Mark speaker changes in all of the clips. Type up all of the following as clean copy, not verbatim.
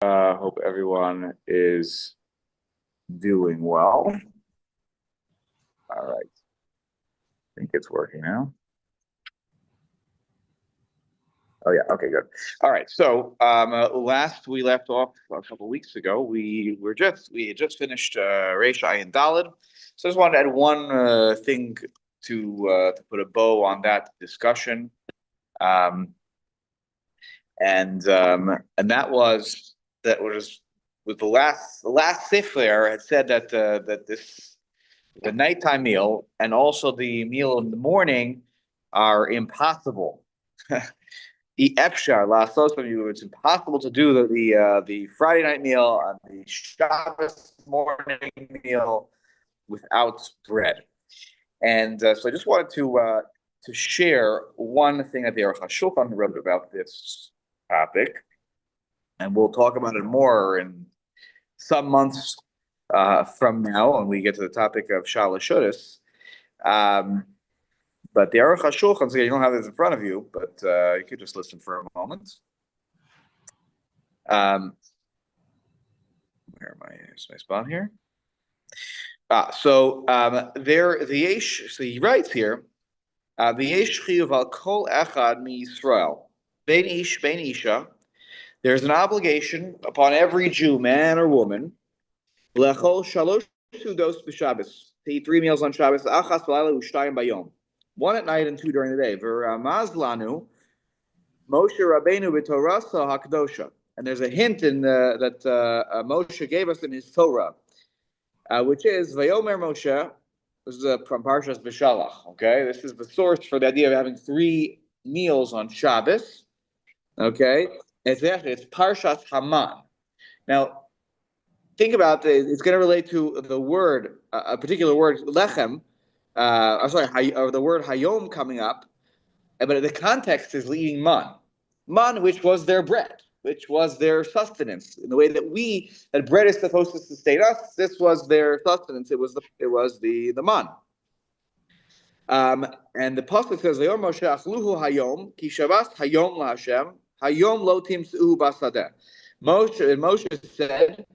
Speaker 1: Hope everyone is doing well. All right. I think it's working now. Oh yeah. Okay, good. All right. So last we left off a couple of weeks ago, we had just finished Reish Ayin Daled. So I just wanted to add one thing to put a bow on that discussion. And that was with the last Sifler had said that the nighttime meal and also the meal in the morning are impossible. It's impossible to do the Friday night meal and the Shabbos morning meal without bread. And so I just wanted to share one thing that the Aruch HaShulchan wrote about this topic, and we'll talk about it more in some months from now when we get to the topic of Shalosh Shudas. But the Aruch HaShulchan, so you don't have this in front of you, but you could just listen for a moment. Where am I? Here's my spot here. So he writes here, there's an obligation upon every Jew, man or woman, to eat 3 meals on Shabbos, one at night and 2 during the day. Moshe Rabbeinu b'Torasa Hakdosha, and there's a hint in that Moshe gave us in his Torah, which is Vayomer Moshe. This is from Parshas B'Shalach. Okay, this is the source for the idea of having 3 meals on Shabbos. Okay, it's Parshas Haman. Now, think about it. It's going to relate to the word, a particular word, lechem. The word hayom coming up, but the context is eating man, which was their bread, which was their sustenance. In the way that bread is supposed to sustain us, this was their sustenance. It was the man. And the pasuk says, "Vayom Moshe achluhu hayom ki shavas hayom laHashem hayom lo timsuu basadeh." Moshe said,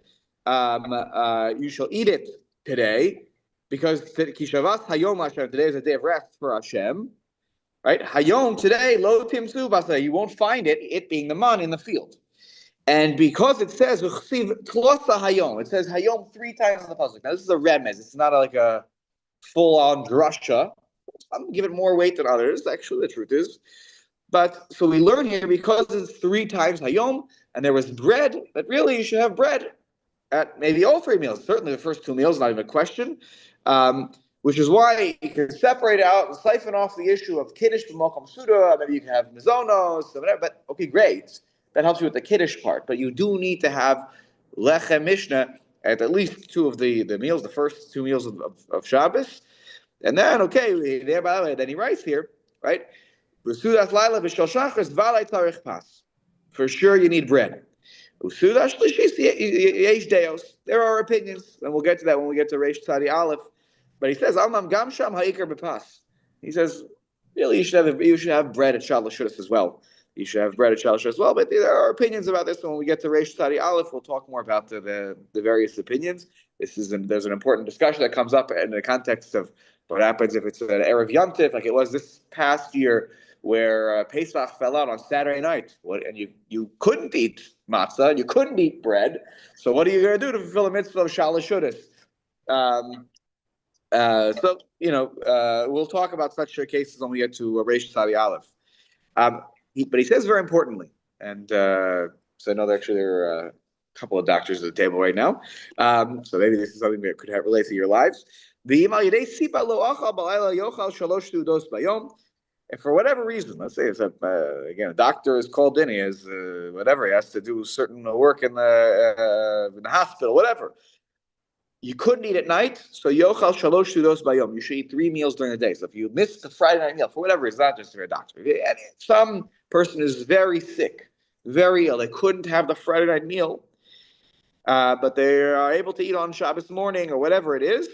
Speaker 1: "You shall eat it today, because ki shavas hayom laHashem. Today is a day of rest for Hashem." Right? Hayom, today, lo timsu basa, you won't find it being the man in the field. And because it says, tlosa hayom, it says hayom 3 times in the pasuk. Now, this is a remez. It's not like a full-on drasha. I'm going to give it more weight than others, actually, the truth is. But, so we learn here, because it's 3 times hayom, and there was bread, that really you should have bread at maybe all 3 meals. Certainly the first 2 meals, not even a question. Which is why you can separate out and siphon off the issue of Kiddush from Mokom Suda. Maybe you can have Mizonos, whatever. But okay, great. That helps you with the Kiddush part. But you do need to have Lechem Mishnah at least 2 of the meals, the first 2 meals of Shabbos. And then, okay, then he writes here, right? For sure you need bread. There are opinions, and we'll get to that when we get to Reish Tzadi Aleph. But he says, "Almam gam sham ha'ikar b'pas." He says, really, you should have bread at Shalosh Shudas as well. You should have bread at Shalosh Shudas as well. But there are opinions about this. When we get to Reish Tzadi Aleph, we'll talk more about the various opinions. There's an important discussion that comes up in the context of what happens if it's an Erev Yom Tif, like it was this past year, where Pesach fell out on Saturday night, and you couldn't eat matzah, and you couldn't eat bread. So what are you going to do to fulfill the mitzvah of Shalosh Shudas? So, we'll talk about such cases when we get to Reish Tzadi Aleph. But he says very importantly, and so I know that there are a couple of doctors at the table right now, so maybe this is something that could relate to your lives. If for whatever reason, let's say again, a doctor is called in, he has he has to do certain work in the hospital, whatever. You couldn't eat at night, so yochal shalosh sudos bayom. You should eat 3 meals during the day. So if you miss the Friday night meal for whatever reason, not just for a doctor, some person is very sick, very ill, they couldn't have the Friday night meal, but they are able to eat on Shabbos morning or whatever it is.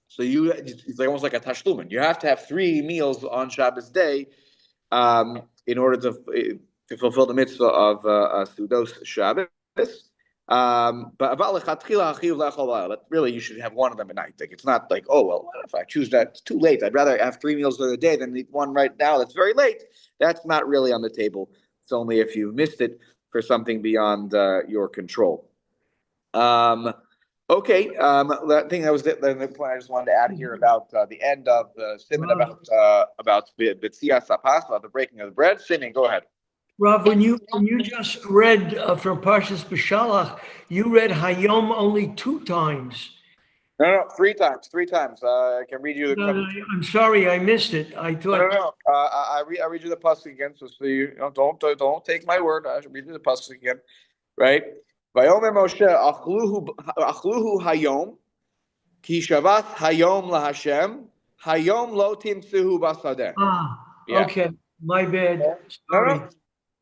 Speaker 1: So it's almost like a tashlumin. You have to have 3 meals on Shabbos day in order to fulfill the mitzvah of sudos Shabbos. But really, you should have one of them at night. Like, it's not like, oh, well, what if I choose that? It's too late. I'd rather have 3 meals during the day than eat one right now that's very late. That's not really on the table. It's only if you missed it for something beyond your control. Okay, I think that was the point I just wanted to add here about the end of the siman about B'tzias Sapas, about the breaking of the bread. Simeon, go ahead.
Speaker 2: Rav, when you just read from Parshas B'Shalach, you read Hayom only 2 times.
Speaker 1: No, 3 times. 3 times. I can read you the.
Speaker 2: No, I'm sorry, I missed it. I thought.
Speaker 1: No. I read you the pasuk again, so you don't take my word. I should read you the pasuk again, right? Vayomer Moshe achluhu hayom ki shavat hayom laHashem hayom lo timtzuhu basadeh.
Speaker 2: Okay, my bad. Sorry.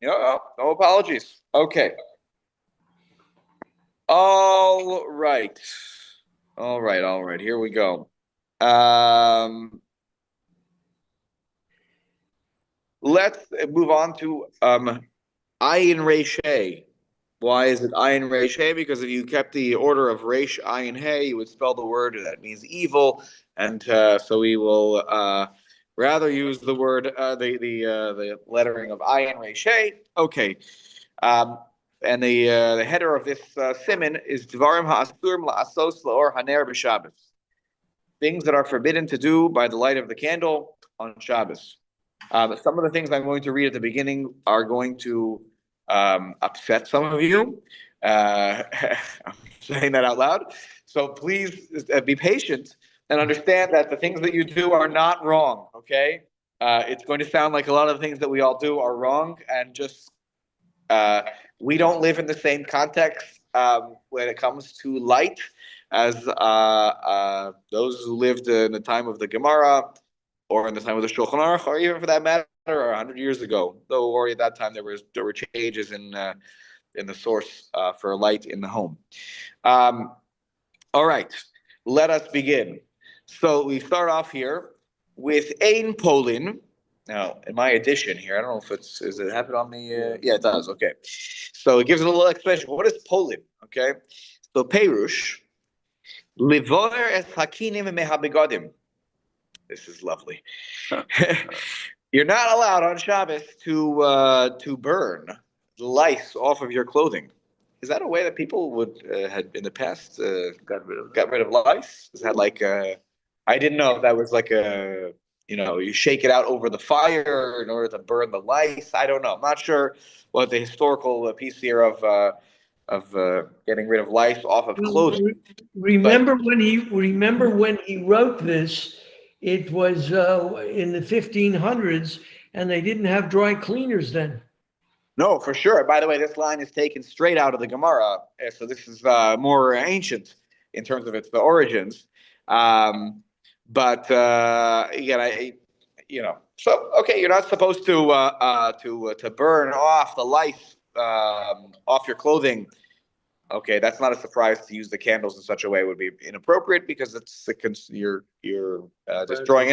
Speaker 1: No apologies. Okay. All right. Here we go. Let's move on to Ayin Reishay. Why is it Ayin Reishay? Because if you kept the order of Reish Ayin Hey, you would spell the word that means evil, and so we will rather use the word the lettering of Ayin Reishay. Okay. And the header of this siman is Dvarim ha'asurim la'asos la'or haner b'Shabbos. Things that are forbidden to do by the light of the candle on Shabbos. Some of the things I'm going to read at the beginning are going to upset some of you. I'm saying that out loud. So please be patient and understand that the things that you do are not wrong, okay? It's going to sound like a lot of the things that we all do are wrong, and just we don't live in the same context when it comes to light as those who lived in the time of the Gemara or in the time of the Shulchan Aruch, or even for that matter, 100 years ago. Though already at that time there were changes in the source for light in the home. All right, let us begin. So we start off here with Ein Polin. Now, in my edition here, I don't know if does it have it on the, yeah, it does, okay. So it gives a little explanation. What is Polin, okay? So Perush, Livor es hakinim mehabegadim. This is lovely. You're not allowed on Shabbos to burn lice off of your clothing. Is that a way that people would had in the past got rid of lice? Is that like I didn't know if that was like a, you shake it out over the fire in order to burn the lice. I don't know. I'm not sure what the historical piece here of getting rid of lice off of clothing.
Speaker 2: Remember when he wrote this? It was in the 1500s, and they didn't have dry cleaners then.
Speaker 1: No, for sure. By the way, this line is taken straight out of the Gemara, so this is more ancient in terms of its origins. But again, so okay, you're not supposed to burn off the lice off your clothing. Okay, that's not a surprise. To use the candles in such a way would be inappropriate because you're destroying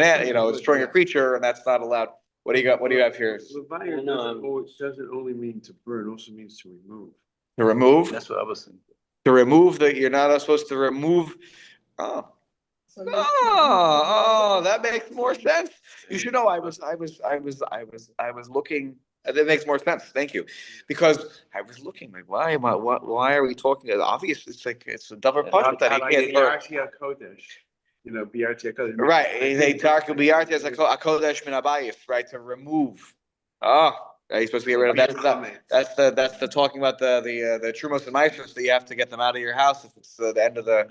Speaker 1: destroying a creature, and that's not allowed. What do you got? What do you have here?
Speaker 3: It doesn't only mean to burn; it also means to remove.
Speaker 1: To remove?
Speaker 3: That's what I was saying.
Speaker 1: To remove you're not supposed to remove. Oh, that makes more sense. You should know. I was looking. That makes more sense. Thank you, because I was looking like, why are we talking? Obvious. It's like it's a double punch that he can't burn. Right. They talk biarti as a kodesh min abayis, right? To remove. Oh, he's supposed to get rid of that. That's the talking about the trumos and maestros that you have to get them out of your house if it's the end of the.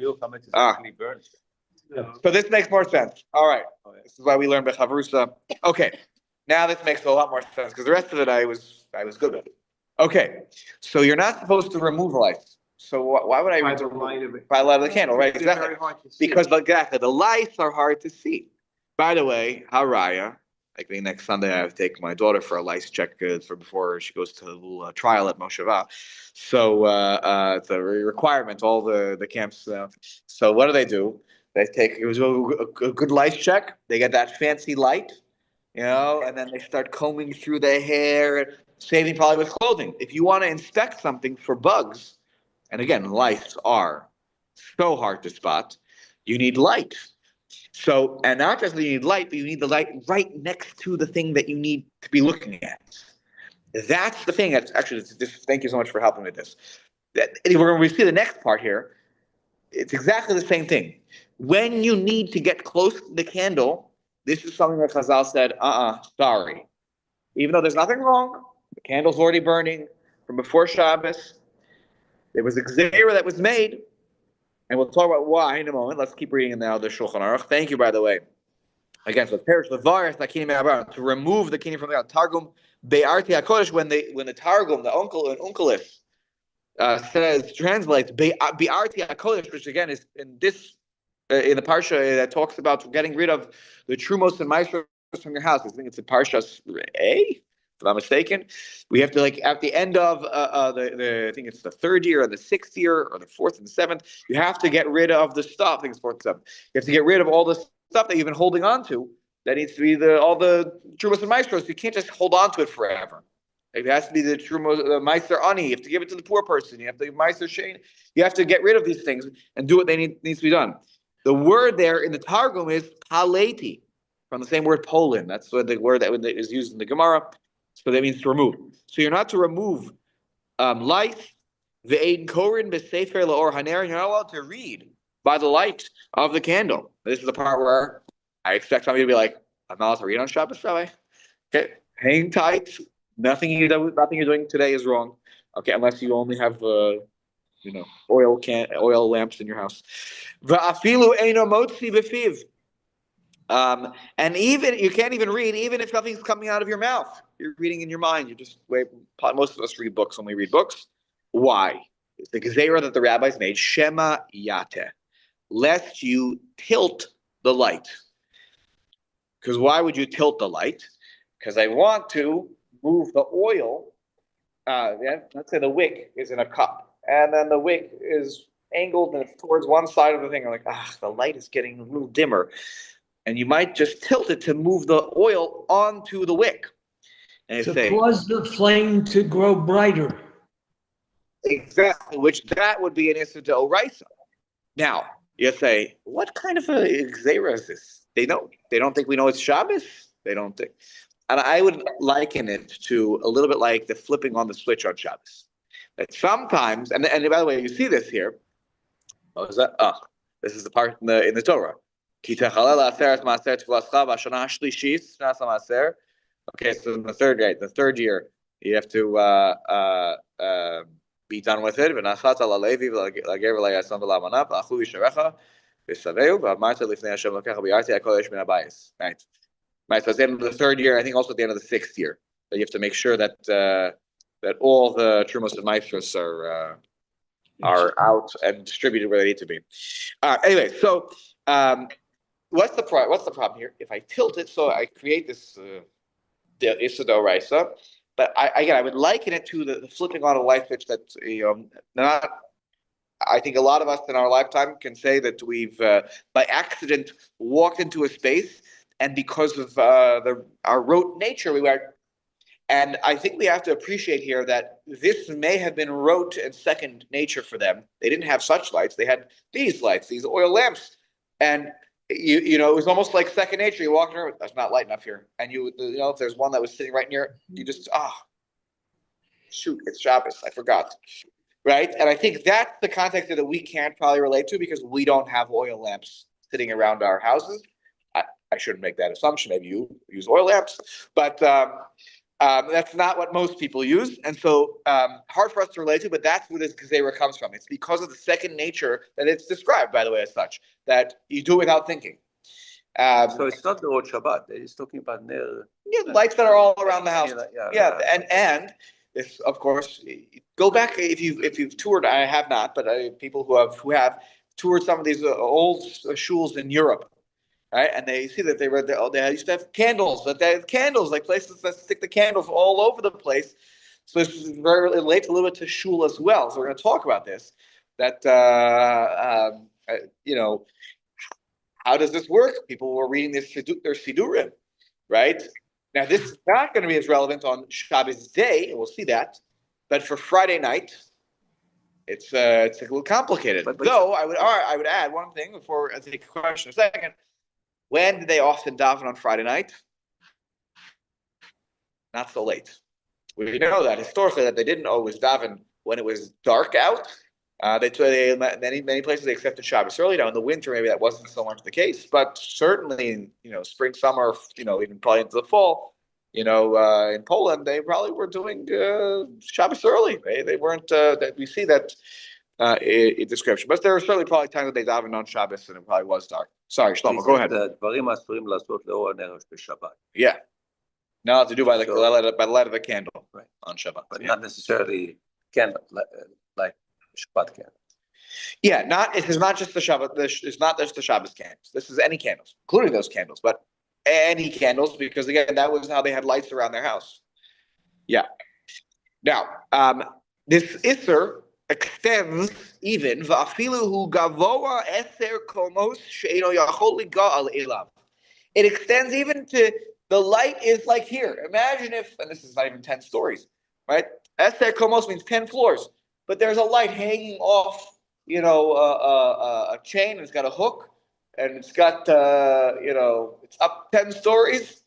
Speaker 1: So this makes more sense. All right. This is why we learn bechavrusa. Okay. Now this makes a lot more sense because the rest of it I was good with. Okay. So you're not supposed to remove lice. So why would I by the light of the candle, right? Exactly. Because the lice are hard to see. By the way, haraya. Like next Sunday, I have to take my daughter for a lice check for before she goes to the trial at Mosheva. So it's a requirement. All the camps. So what do? They take a good lice check. They get that fancy light, and then they start combing through their hair, saving probably with clothing. If you want to inspect something for bugs, and again, lights are so hard to spot, you need light. So, and not just that you need light, but you need the light right next to the thing that you need to be looking at. That's the thing. That's actually, thank you so much for helping with this. When we see the next part here, it's exactly the same thing. When you need to get close to the candle, this is something that Chazal said, sorry. Even though there's nothing wrong, the candle's already burning from before Shabbos. There was a gzeira that was made, and we'll talk about why in a moment. Let's keep reading now the Shulchan Aruch. Thank you, by the way. Again, so perish levarech lakinim me'abaron, to remove the kini from the Targum be'arti hakodesh, when the Targum, the Unkelis, translates be'arti hakodesh, which again is in this in the parsha that talks about getting rid of the trumos and maestros from your house. I think it's in Parshas A, if I'm not mistaken. We have to, like, at the end of the I think it's the third year or the sixth year or the fourth and the seventh, you have to get rid of the stuff. I think it's fourth and seventh. You have to get rid of all the stuff that you've been holding on to. That needs to be all the trumos and maestros. You can't just hold on to it forever. It has to be the trumos, the meiser ani. You have to give it to the poor person. You have to give meiser shein. You have to get rid of these things and do what needs to be done. The word there in the Targum is paleti, from the same word polin. That's what the word that is used in the Gemara. So that means to remove. So you're not to remove light. Ve'ein korin b'sefer la'or haner. You're not allowed to read by the light of the candle. This is the part where I expect somebody to be like, I'm not allowed to read on Shabbos, Rabbi. Okay, hang tight. Nothing you're doing today is wrong. Okay, unless you only have oil lamps in your house. Va'afilu eino motzi b'fiv. And even you can't even read, even if nothing's coming out of your mouth. You're reading in your mind. You just wait. Most of us read books when we read books. Why? It's the gezerah that the rabbis made. Shema yate, lest you tilt the light. Because why would you tilt the light? Because I want to move the oil. Let's say the wick is in a cup, and then the wick is angled and it's towards one side of the thing. I'm like, the light is getting a little dimmer. And you might just tilt it to move the oil onto the wick. And
Speaker 2: to cause the flame to grow brighter.
Speaker 1: Exactly, which that would be an issa d'oraisa. Now, you say, what kind of a gzeira is this? They don't think we know it's Shabbos. They don't think. And I would liken it to a little bit like the flipping on the switch on Shabbos. That sometimes, and by the way, you see this here. What was that? This is the part in the Torah. Okay, so in the third year, you have to be done with it. Right. So at the end of the third year, I think also at the end of the sixth year, that you have to make sure that that all the trumos and maestros are out and distributed where they need to be. Anyway, so what's the problem here? If I tilt it, so I create this issa d'oraisa, but I would liken it to the flipping on a light switch that not. I think a lot of us in our lifetime can say that we've by accident walked into a space, and because of our rote nature, we were. And I think we have to appreciate here that this may have been rote and second nature for them. They didn't have such lights; they had these lights, these oil lamps, and it was almost like second nature. You walk around, that's not light enough here, and if there's one that was sitting right near, you just shoot, it's Shabbos, I forgot, right? And I think that's the context that we can't probably relate to because we don't have oil lamps sitting around our houses. I shouldn't make that assumption. Maybe you use oil lamps, but that's not what most people use. And so hard for us to relate to, but that's where this gezerah comes from. It's because of the second nature that it's described, by the way, as such, that you do without thinking.
Speaker 3: So it's not the Hilchot Shabbat. He's talking about
Speaker 1: lights that are all around the house. And this, of course, go back if you've toured. I have not, but people who have toured some of these old shuls in Europe. Right, and they see that they used to have candles. That they have candles, like places that stick the candles all over the place. So this is very relates a little bit to shul as well. So we're going to talk about this. That how does this work? People were reading their sidurim, right? Now this is not going to be as relevant on Shabbos day, and we'll see that. But for Friday night, It's a little complicated. But though I would add one thing before I take a question a second. When did they often daven on Friday night? Not so late. We know that historically that they didn't always daven when it was dark out. Many places they accepted Shabbos early. Now in the winter maybe that wasn't so much the case, but certainly in spring, summer, even probably into the fall, in Poland they probably were doing Shabbos early. They weren't. That we see that in description, but there are certainly probably times that they davened on Shabbos and it probably was dark. Sorry, Shlomo, go ahead. Yeah. No, to do by the light of the candle,
Speaker 4: right,
Speaker 1: on Shabbat,
Speaker 4: but not necessarily candle like Shabbat candle.
Speaker 1: Yeah, it is not just the Shabbat. It's not just the Shabbos candles. This is any candles, including those candles, but any candles, because again, that was how they had lights around their house. Yeah. Now, this Isser extends even va'afilu gavoa eser komos she'eno yachol liga elav. It extends even to the light is like here. Imagine if, and this is not even 10 stories, right? Eser komos means 10 floors, but there's a light hanging off, a chain. It's got a hook, and it's got, it's up 10 stories.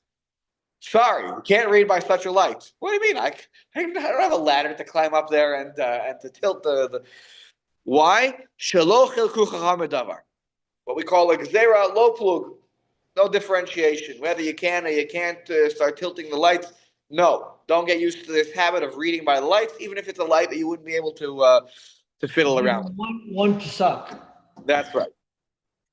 Speaker 1: Sorry, we can't read by such a light. What do you mean? I don't have a ladder to climb up there and to tilt the. Why? Shelo chilku chacham davar. What we call a gzera lo plug. No differentiation. Whether you can or you can't start tilting the lights. No, don't get used to this habit of reading by the lights, even if it's a light that you wouldn't be able to fiddle around with.
Speaker 2: One to suck.
Speaker 1: That's right.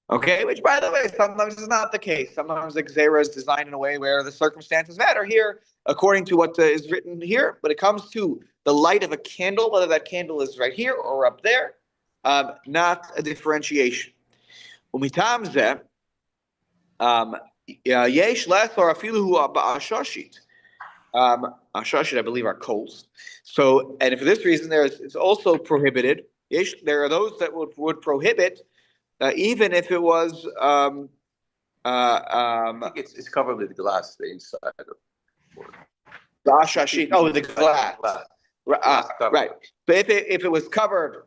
Speaker 1: Okay, which by the way, sometimes is not the case. Sometimes the Gzera is designed in a way where the circumstances matter. Here, according to what is written here, but it comes to the light of a candle, whether that candle is right here or up there, not a differentiation. Umitam zeh, yesh less or afilu ba'ashashit. Ashashit, I believe, are coals. So, and for this reason, it's also prohibited. There are those that would prohibit. Even if it was,
Speaker 4: I think it's covered with glass, the inside of
Speaker 1: the ashashit. Oh, the glass. Right. But if it was covered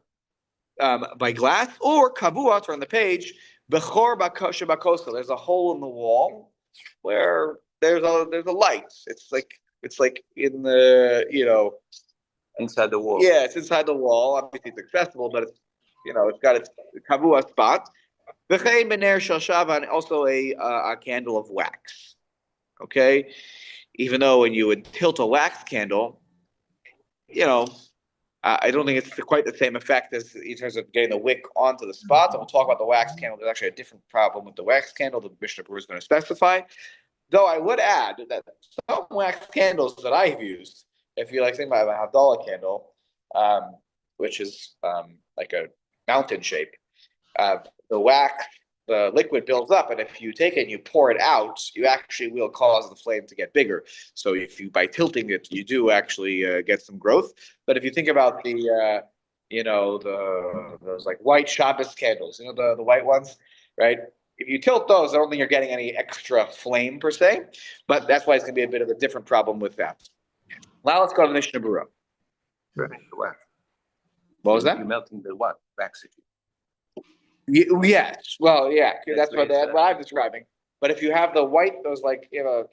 Speaker 1: by glass or kavua, turn the page. Bechor shabakosa. There's a hole in the wall where there's a light. It's like in the
Speaker 4: inside the wall.
Speaker 1: Yeah, it's inside the wall. Obviously, it's accessible, but it's got its kavua spot. V'chein bener shel shava, and also a candle of wax. Okay, even though when you would tilt a wax candle, I don't think it's quite the same effect as in terms of getting the wick onto the spot. And we'll talk about the wax candle. There's actually a different problem with the wax candle. The Mishnah Berurah is going to specify. Though I would add that some wax candles that I have used, if you think about a Havdalah candle, which is like a mountain shape, the liquid builds up, and if you take it and you pour it out, you actually will cause the flame to get bigger. So by tilting it, you do actually get some growth. But if you think about those like white Shabbos candles, the white ones, right? If you tilt those, I don't think you're getting any extra flame per se, but that's why it's going to be a bit of a different problem with that. Now let's go to the Mishnah Berurah.
Speaker 4: Right. Wax.
Speaker 1: What was that?
Speaker 4: You're melting the what? Wax.
Speaker 1: Yes. Well, yeah. That's what I'm describing. But if you have the white, those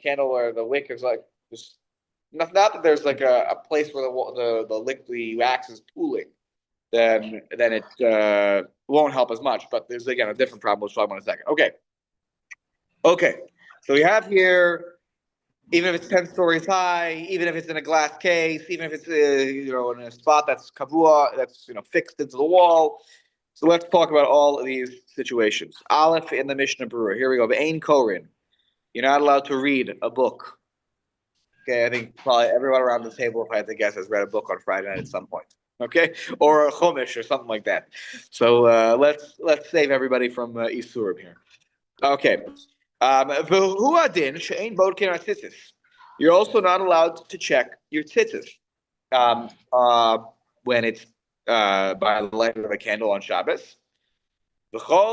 Speaker 1: candle where the wick is like just not that there's like a place where the wax is pooling, then it won't help as much. But there's again a different problem. We'll talk about in a second. Okay. So we have here. Even if it's 10 stories high, even if it's in a glass case, even if it's in a spot that's kavua, that's fixed into the wall. So let's talk about all of these situations. Aleph in the Mishnah Berurah. Here we go. Ein korin. You're not allowed to read a book. Okay, I think probably everyone around the table, if I had to guess, has read a book on Friday night at some point. Okay, or a chumash or something like that. So let's save everybody from isurim here. Okay. You're also not allowed to check your tzitzis when it's by the light of a candle on Shabbos. Anything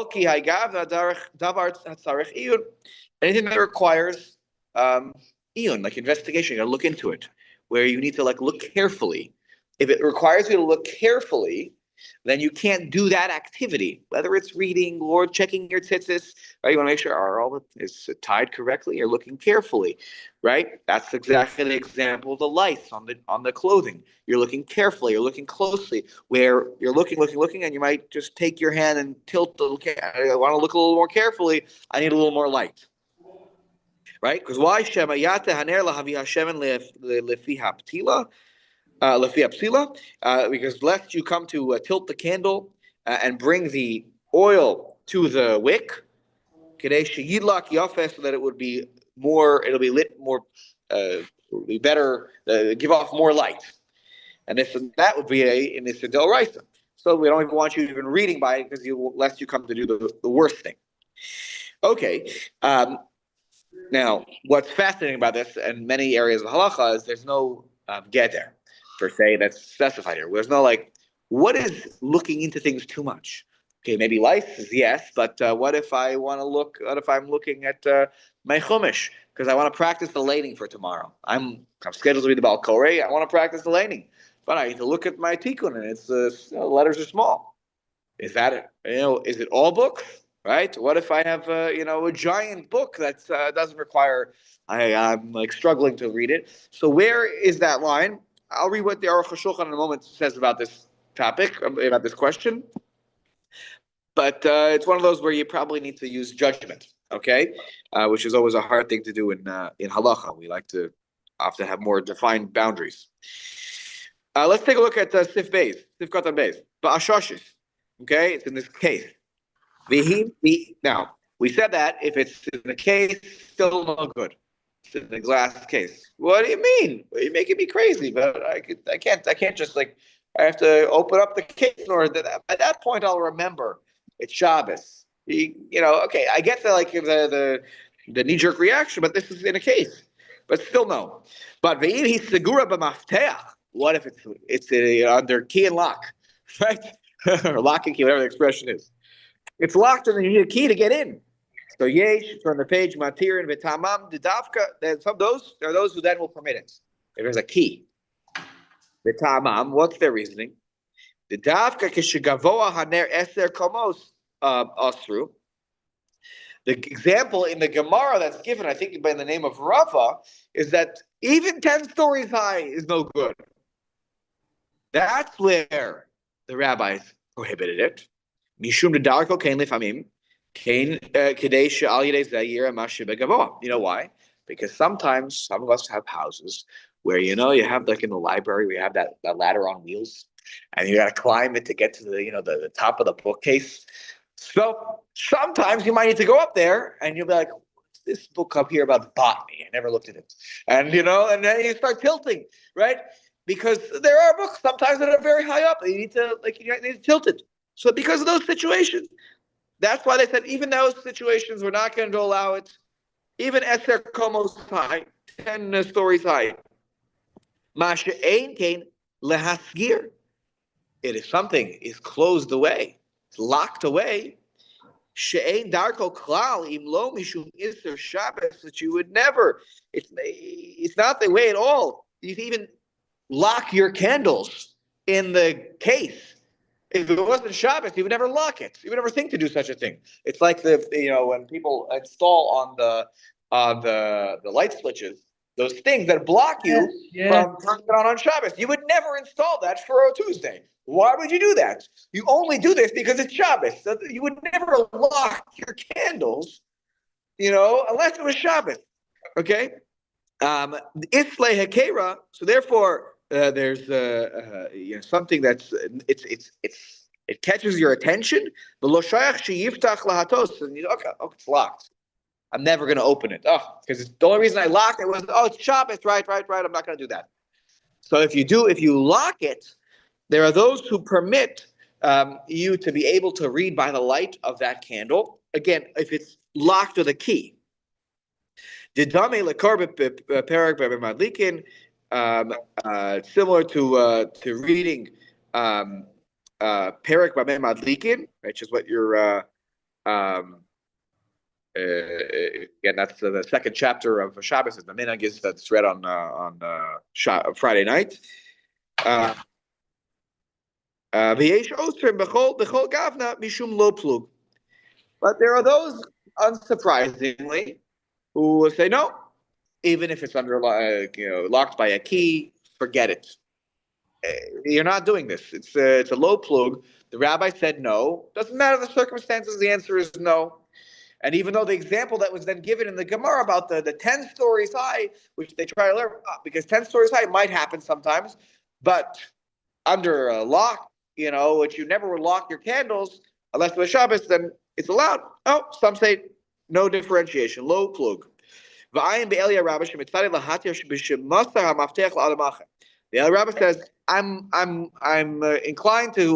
Speaker 1: that requires iyun, like investigation, you got to look into it, where you need to look carefully. If it requires you to look carefully, then you can't do that activity, whether it's reading or checking your tzitzis, right? You want to make sure all is tied correctly. You're looking carefully, right? That's exactly the example of the lights on the clothing. You're looking carefully, you're looking closely, where you're looking, and you might just take your hand and tilt the. I want to look a little more carefully. I need a little more light, right? Because why Shema Yate Haner Lahavi Hashemen Lefi Haptila. Because lest you come to tilt the candle and bring the oil to the wick, so that it would be more, it'll be lit more, be better, give off more light. And that would be in this Del So we don't even want you even reading by it because lest you come to do the worst thing. Okay. Now, what's fascinating about this and many areas of halacha is there's no geder per se that's specified here. There's no what is looking into things too much? Okay, maybe lice, yes, but what if I want to look? What if I'm looking at my chumash because I want to practice the laning for tomorrow? I'm scheduled to read the Baal Koreh. I want to practice the laning, but I need to look at my tikkun and it's the letters are small. Is that it? Is it all books? Right? What if I have a giant book that doesn't require? I'm struggling to read it. So where is that line? I'll read what the Aruch HaShulchan in a moment says about this topic, about this question. But it's one of those where you probably need to use judgment, okay? Which is always a hard thing to do in halacha. We like to often have more defined boundaries. Let's take a look at Sif Katan Beis, Ba'ashashis. Okay, it's in this case. Now, we said that if it's in the case, still no good. It's in the glass case. What do you mean? You're making me crazy, but I can't just I have to open up the case, or at that point I'll remember it's Shabbos. Okay, I get the knee-jerk reaction, but this is in a case. But still no. But he's segura b'mafteach. What if it's under key and lock, right? Or lock and key, whatever the expression is. It's locked and you need a key to get in. So yesh, from the page, matir and v'tamam, didavka, there are those who then will permit it. If there's a key. V'tamam, what's their reasoning? Didavka kishigavoa haner eser komos asru. The example in the Gemara that's given, I think by the name of Rava, is that even 10 stories high is no good. That's where the rabbis prohibited it. Mishum dedarko kain lifamim kain kedei she'al yedei zayir mashe begavoa. You know why? Because sometimes some of us have houses where you have in the library we have that ladder on wheels, and you got to climb it to get to the top of the bookcase. So sometimes you might need to go up there, and you'll be like, "What's this book up here about botany? I never looked at it." And and then you start tilting, right? Because there are books sometimes that are very high up. You need to tilt it. So because of those situations, that's why they said even those situations we're not going to allow it. Even Eser Komos high, 10 stories high. Masha Ein Kain Lehasgir. It is something is closed away. It's locked away. She'ein Darko Klal Im Lo Mishum Iser Shabbos, that you would never. It's not the way at all. You can even lock your candles in the case. If it wasn't Shabbos, you would never lock it. You would never think to do such a thing. It's like when people install on the light switches those things that block you from turning it on Shabbos. You would never install that for a Tuesday. Why would you do that? You only do this because it's Shabbos. So you would never lock your candles, unless it was Shabbos. Okay, Islay Hakera. So therefore. There's something that's it catches your attention. And it's locked. I'm never going to open it. Because the only reason I locked it was it's Shabbos, right. I'm not going to do that. So if you lock it, there are those who permit you to be able to read by the light of that candle. Again, if it's locked with a key. Similar to reading Perek Bameh Madlikin, which is what you're again. That's the second chapter of Shabbos. The minhag is that's read on Friday night. V'yesh osrim b'chol gavna mishum lo plug. But there are those, unsurprisingly, who will say no, even if it's under locked by a key, forget it. You're not doing this. It's a low plug. The rabbi said no. Doesn't matter the circumstances. The answer is no. And even though the example that was then given in the Gemara about the 10 stories high, which they try to learn, because 10 stories high might happen sometimes, but under a lock, which you never would lock your candles unless it was Shabbos, then it's allowed. Oh, some say no differentiation, low plug. The other rabbi says, I'm inclined to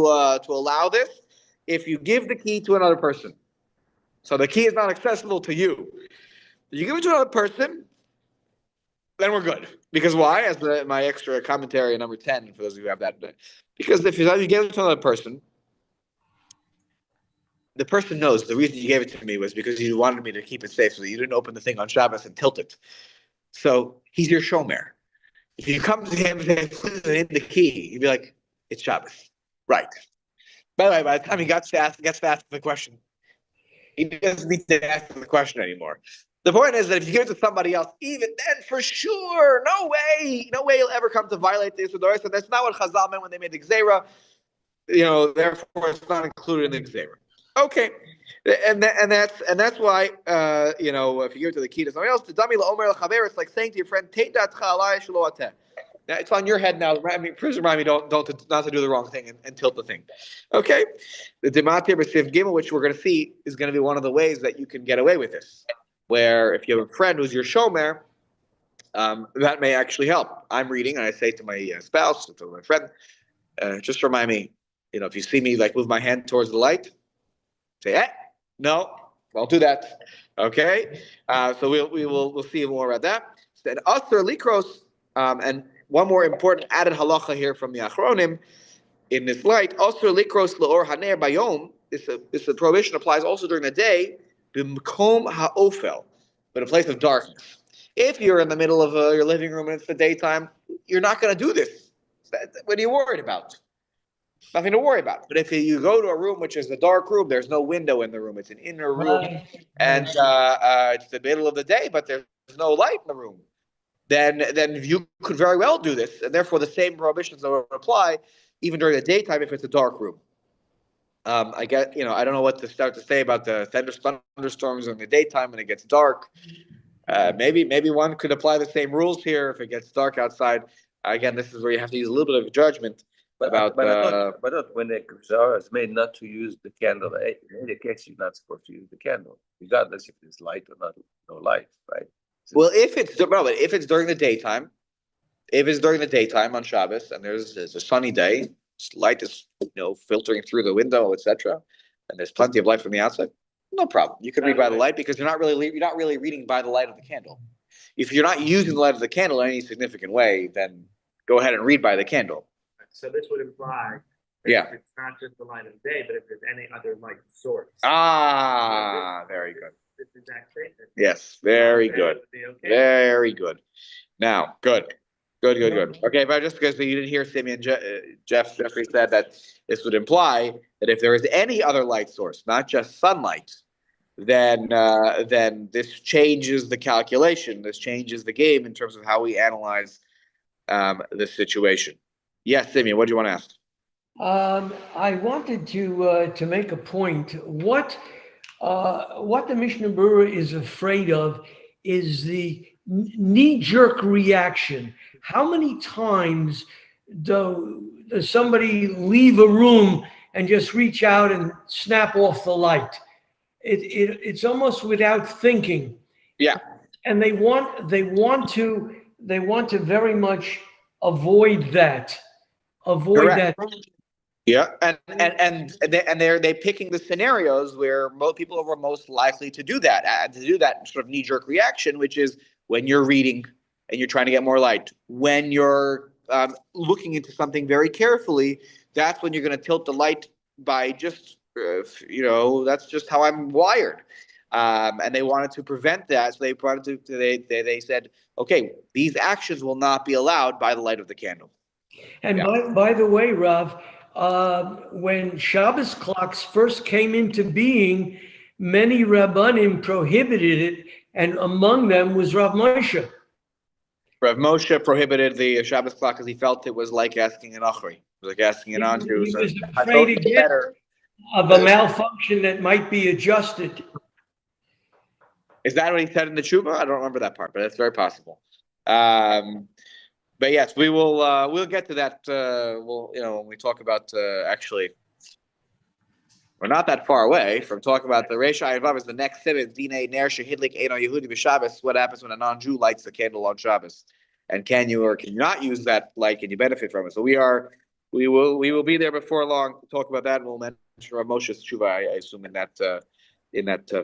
Speaker 1: allow this if you give the key to another person. So the key is not accessible to you. You give it to another person, then we're good. Because why? As my extra commentary number 10, for those of you who have that. Because if you give it to another person, the person knows the reason you gave it to me was because you wanted me to keep it safe so that you didn't open the thing on Shabbos and tilt it. So he's your shomer. If you come to him and say, please in the key, he'd be like, it's Shabbos. Right. By the way, by the time he gets to ask the question, he doesn't need to ask the question anymore. The point is that if you give it to somebody else, even then, for sure, no way you'll ever come to violate the Yisur. So that's not what Chazal meant when they made the Gzeira. Therefore, it's not included in the Gzeira. Okay, and that's why if you give it to the key to somebody else, to dami la'omer l'chaver, it's like saying to your friend, "Teit datcha alai shelo ateh." Now it's on your head now. Please remind me not to do the wrong thing and tilt the thing. Okay, the Dimatir B'Siv Gimel, which we're going to see, is going to be one of the ways that you can get away with this. Where if you have a friend who's your shomer, that may actually help. I'm reading and I say to my spouse, to my friend, just remind me, if you see me move my hand towards the light, say, no, won't do that. Okay, so we'll see more about that. And Asr Likros, and one more important added halacha here from the Achronim in this light. Asr Likros Leor Haner Bayom. This prohibition applies also during the day. B'mkom ha'ofel, but a place of darkness. If you're in the middle of your living room and it's the daytime, you're not going to do this. What are you worried about? Nothing to worry about. But if you go to a room which is a dark room, there's no window in the room. It's an inner room, and it's the middle of the day, but there's no light in the room. Then you could very well do this, and therefore the same prohibitions will apply even during the daytime if it's a dark room. I don't know what to start to say about the thunderstorms in the daytime when it gets dark. Maybe one could apply the same rules here if it gets dark outside. Again, this is where you have to use a little bit of judgment about.
Speaker 4: But when the Zohar is made not to use the candle, in any case you're not supposed to use the candle, regardless if there's light or not, no light, right?
Speaker 1: Well, if it's during the daytime, on Shabbos and there's a sunny day, light is filtering through the window, etc., and there's plenty of light from the outside, no problem. You can read by the light because you're not really reading by the light of the candle. If you're not using the light of the candle in any significant way, then go ahead and read by the candle.
Speaker 5: So this would imply that
Speaker 1: Yeah.
Speaker 5: it's not just the light of day, but if there's any other light source.
Speaker 1: Very good.
Speaker 5: This exact statement.
Speaker 1: Yes, very good.
Speaker 5: Would be okay.
Speaker 1: Very good. Now, good. Okay, but just because you didn't hear Simeon, Jeffrey said that this would imply that if there is any other light source, not just sunlight, then this changes the calculation. This changes the game in terms of how we analyze the situation. Yes, Simeon, what do you want to ask?
Speaker 2: I wanted to make a point. What the Mishnah Berurah is afraid of is the knee-jerk reaction. How many times does somebody leave a room and just reach out and snap off the light? It's almost without thinking.
Speaker 1: Yeah.
Speaker 2: And they want to very much avoid that.
Speaker 1: Correct. Yeah, and they're picking the scenarios where most people are most likely to do that sort of knee-jerk reaction, which is when you're reading and you're trying to get more light. When you're looking into something very carefully, that's when you're going to tilt the light by just that's just how I'm wired. And they wanted to prevent that, so they said, okay, these actions will not be allowed by the light of the candle.
Speaker 2: And by the way, Rav, when Shabbos clocks first came into being, many Rabbanim prohibited it, and among them was Rav Moshe.
Speaker 1: Rav Moshe prohibited the Shabbos clock because he felt it was like asking an achri. It was like asking an Anju.
Speaker 2: He
Speaker 1: So
Speaker 2: was
Speaker 1: I
Speaker 2: afraid
Speaker 1: thought it's
Speaker 2: again
Speaker 1: better.
Speaker 2: of a malfunction that might be adjusted.
Speaker 1: Is that what he said in the tshuva? I don't remember that part, but it's very possible. But yes, we will. We'll get to that. When we talk about actually, we're not that far away from talking about the Reish Ayin Vav is the next seven. Dinei Ner Shehidlik Eino Yehudi b'Shabbos. What happens when a non-Jew lights the candle on Shabbos? And can you or can you not use that light? Can you benefit from it? So we will be there before long to talk about that. And we'll mention Rav Moshe's tshuva, I assume, in that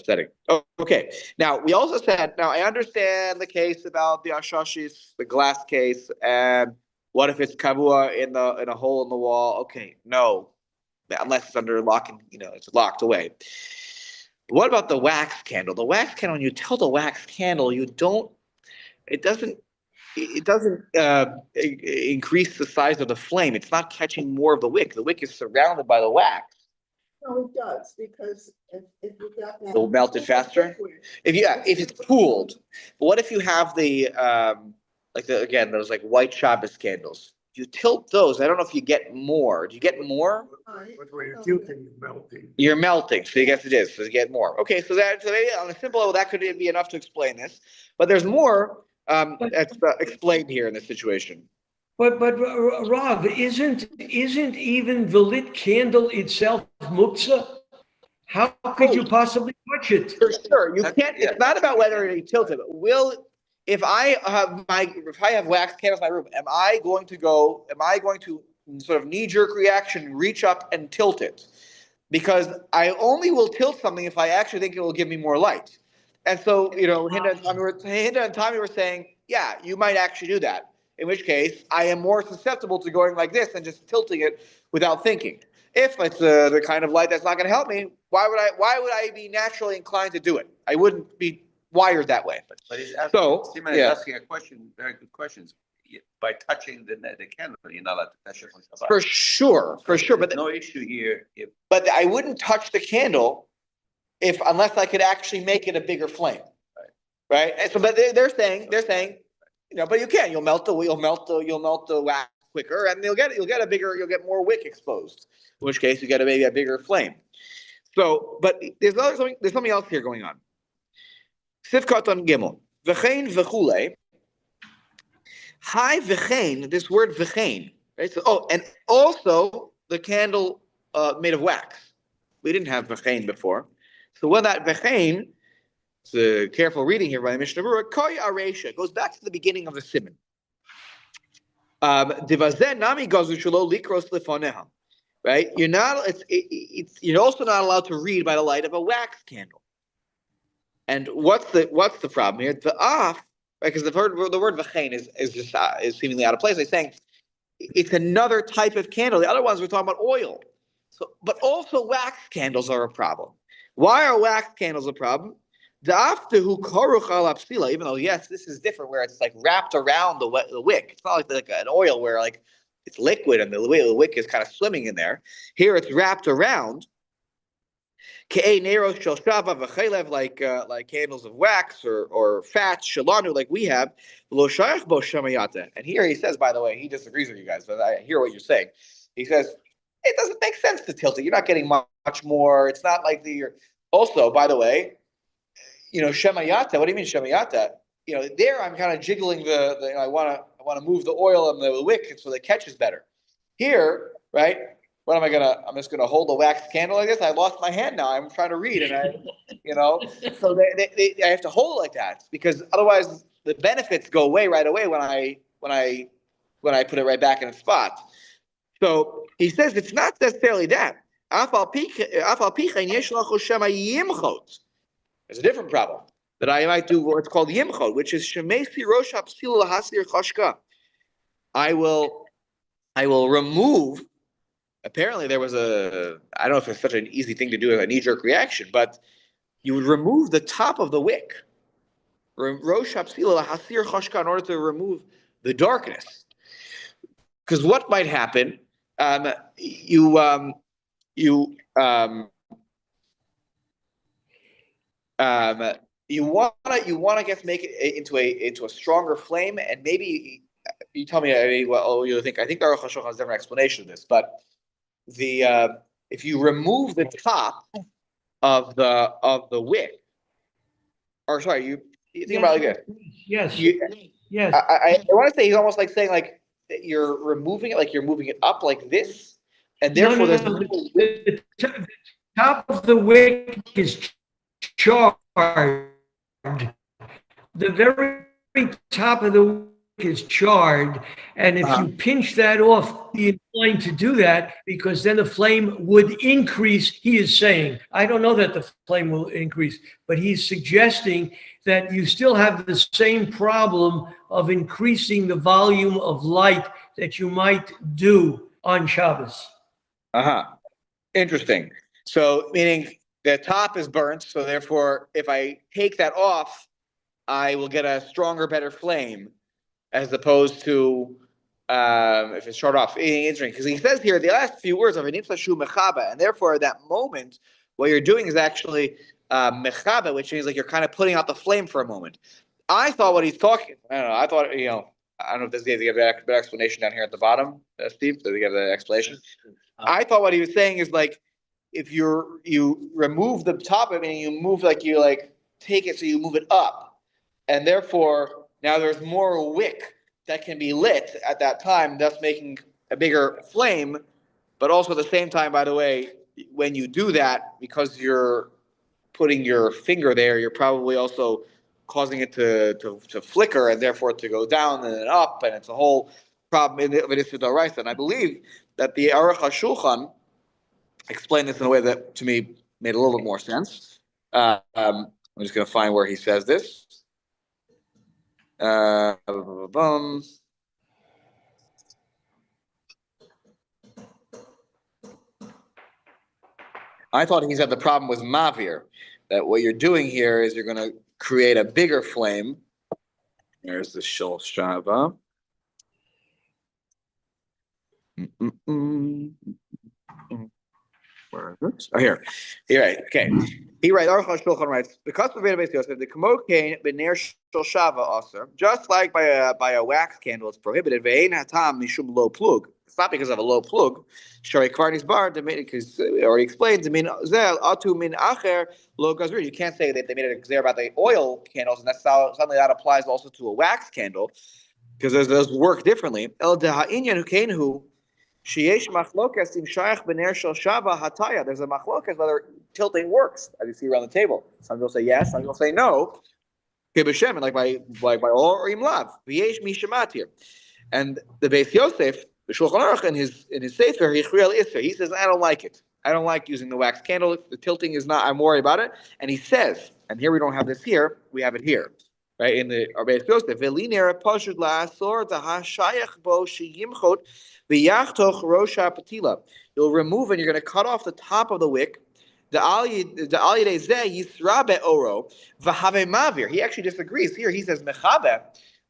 Speaker 1: setting. Oh, okay. Now we also said. Now I understand the case about the ashashis, the glass case, and what if it's kavua in a hole in the wall? Okay, no, unless it's under lock and it's locked away. What about the wax candle? The wax candle. When you tell the wax candle, you don't. It doesn't. It doesn't increase the size of the flame. It's not catching more of the wick. The wick is surrounded by the wax.
Speaker 6: No, it does, because if you got that.
Speaker 1: It'll melt it faster? If it's cooled. But what if you have the those like white Shabbos candles? If you tilt those, I don't know if you get more. Do you get more?
Speaker 3: But when you're tilting, you're melting.
Speaker 1: You're melting, so I guess it is. So you get more. Okay, so maybe on a simple level that could be enough to explain this. But there's more that's explained here in this situation.
Speaker 2: But Rav, isn't even the lit candle itself muktzah? How could you possibly touch it?
Speaker 1: For sure, you can't. It's not about whether you tilt it. But if I have wax candles in my room, am I going to sort of knee-jerk reaction, reach up and tilt it? Because I only will tilt something if I actually think it will give me more light. And so, Hinda and Tommy were saying, yeah, you might actually do that. In which case, I am more susceptible to going like this and just tilting it without thinking. If it's the kind of light that's not going to help me, why would I be naturally inclined to do it? I wouldn't be wired that way.
Speaker 4: But he's asking, asking a question, very good questions. By touching the candle, you're not allowed to touch it on Shabbat.
Speaker 1: For sure. But
Speaker 4: no issue here.
Speaker 1: But I wouldn't touch the candle unless I could actually make it a bigger flame. Right? And so, but they're saying. But you can. You'll melt the wax quicker, and you'll get more wick exposed. In which case, you get maybe a bigger flame. So, but there's something else here going on. Sifkat on Gimel v'chein v'chulei. Hi v'chein. This word v'chein, right? So, and also the candle made of wax. We didn't have v'chein before. So when that v'chein. It's a careful reading here by Mishnah Berurah. Koy Aresha goes back to the beginning of the Siman. Divazen nami gazu shelo likros lefoneha. Right? You're also not allowed to read by the light of a wax candle. And what's the problem here? The off, right? Because the word v'chein is seemingly out of place. They're saying it's another type of candle. The other ones we're talking about oil. So, but also wax candles are a problem. Why are wax candles a problem? Even though, yes, this is different where it's like wrapped around the wick. It's not like an oil where like it's liquid and the wick is kind of swimming in there. Here it's wrapped around. Like candles of wax or fats, shalanu, like we have. And here he says, by the way, he disagrees with you guys, but I hear what you're saying. He says, it doesn't make sense to tilt it. You're not getting much more. It's not like also, by the way, shemayata. What do you mean shemayata? There I'm kind of jiggling I want to move the oil and the wick so that it catches better. Here, right? I'm just gonna hold the wax candle like this. I lost my hand now. I'm trying to read, and so I have to hold it like that because otherwise the benefits go away right away when I put it right back in its spot. So he says it's not necessarily that. There's a different problem that I might do what's called yimchot, which is shemesi rosh hapsil lahasir chashka. I will remove. Apparently, there was I don't know if it's such an easy thing to do as a knee-jerk reaction, but you would remove the top of the wick, rosh hapsil lahasir chashka, in order to remove the darkness. Because what might happen? You you you want to I guess make it into a stronger flame, and maybe you tell me. I mean, well, you think the Aruch HaShulchan has a different explanation of this, but the if you remove the top of the wick, or sorry, you think about it like this.
Speaker 2: Yes,
Speaker 1: You,
Speaker 2: yes.
Speaker 1: I want to say he's almost like saying like that you're removing it, like you're moving it up like this, and therefore there's
Speaker 2: No.
Speaker 1: more wick.
Speaker 2: The top of the wick is charred. The very top of the wick is charred, and if you pinch that off, be inclined to do that because then the flame would increase. He is saying, I don't know that the flame will increase, but he's suggesting that you still have the same problem of increasing the volume of light that you might do on Shabbos.
Speaker 1: Interesting. So meaning the top is burnt, so therefore if I take that off, I will get a stronger, better flame, as opposed to if it's short off. Interesting, because he says here the last few words of "V'nimtza shu mechaba," and therefore at that moment, what you're doing is actually mechaba, which means like you're kind of putting out the flame for a moment. I thought what he's talking. I don't know. I thought I don't know if this gives a better explanation down here at the bottom, Steve. Does he give the explanation? I thought what he was saying is like if you remove the top of it and you move you take it, so you move it up, and therefore now there's more wick that can be lit at that time, thus making a bigger flame. But also at the same time, by the way, when you do that, because you're putting your finger there, you're probably also causing it to flicker and therefore to go down and then up, and it's a whole problem in the Issur D'Oraisa. And I believe that the Aruch HaShulchan explained this in a way that to me made a little bit more sense. I'm just going to find where he says this. I thought he said the problem was mavir, that what you're doing here is you're going to create a bigger flame. There's the Hilchot Shabbat. Where is it? Oh, here. You're right. Okay. He writes, Aruch HaShulchan writes, because of the Kamokain b'ner shel shava aser, just like by a wax candle, it's prohibited. Ve'ein hatam mishum lo plug. It's not because of a low plug. Shari kvarnis bar, because it already explains. Min zel atu min acher lo gazur. You can't say that they made it clear about the oil candles, and that's how suddenly that applies also to a wax candle, because those work differently. El deha'inyan hukeinu. Sheyesh machlokas im shayach b'ner shel shava hataya. There's a machlokas whether tilting works, as you see around the table. Some people say yes, some people say no. Kibushem, like by or imlav. V'yesh mishamatir. And the Beis Yosef, the Shulchan Aruch, in his sefer, he says, I don't like it. I don't like using the wax candle. The tilting is not. I'm worried about it. And he says, and here we don't have this here. We have it here, right in the Beis Yosef. Ve'linera pashud la'asor dahashayach bo sheyimchot. You'll remove and you're going to cut off the top of the wick. He actually disagrees here. He says mechabe.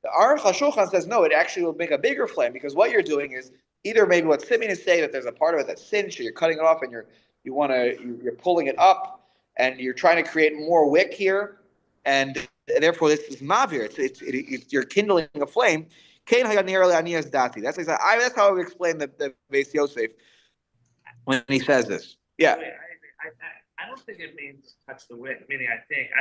Speaker 1: The Aruch HaShulchan says no. It actually will make a bigger flame, because what you're doing is either maybe what Simeon is saying, that there's a part of it that's singed, so you're cutting it off and you're pulling it up and you're trying to create more wick here, and therefore this is mavir. You're kindling a flame. That's how I would explain the Beis Yosef when he says this. Yeah.
Speaker 5: I don't think it means touch the wick. Meaning, I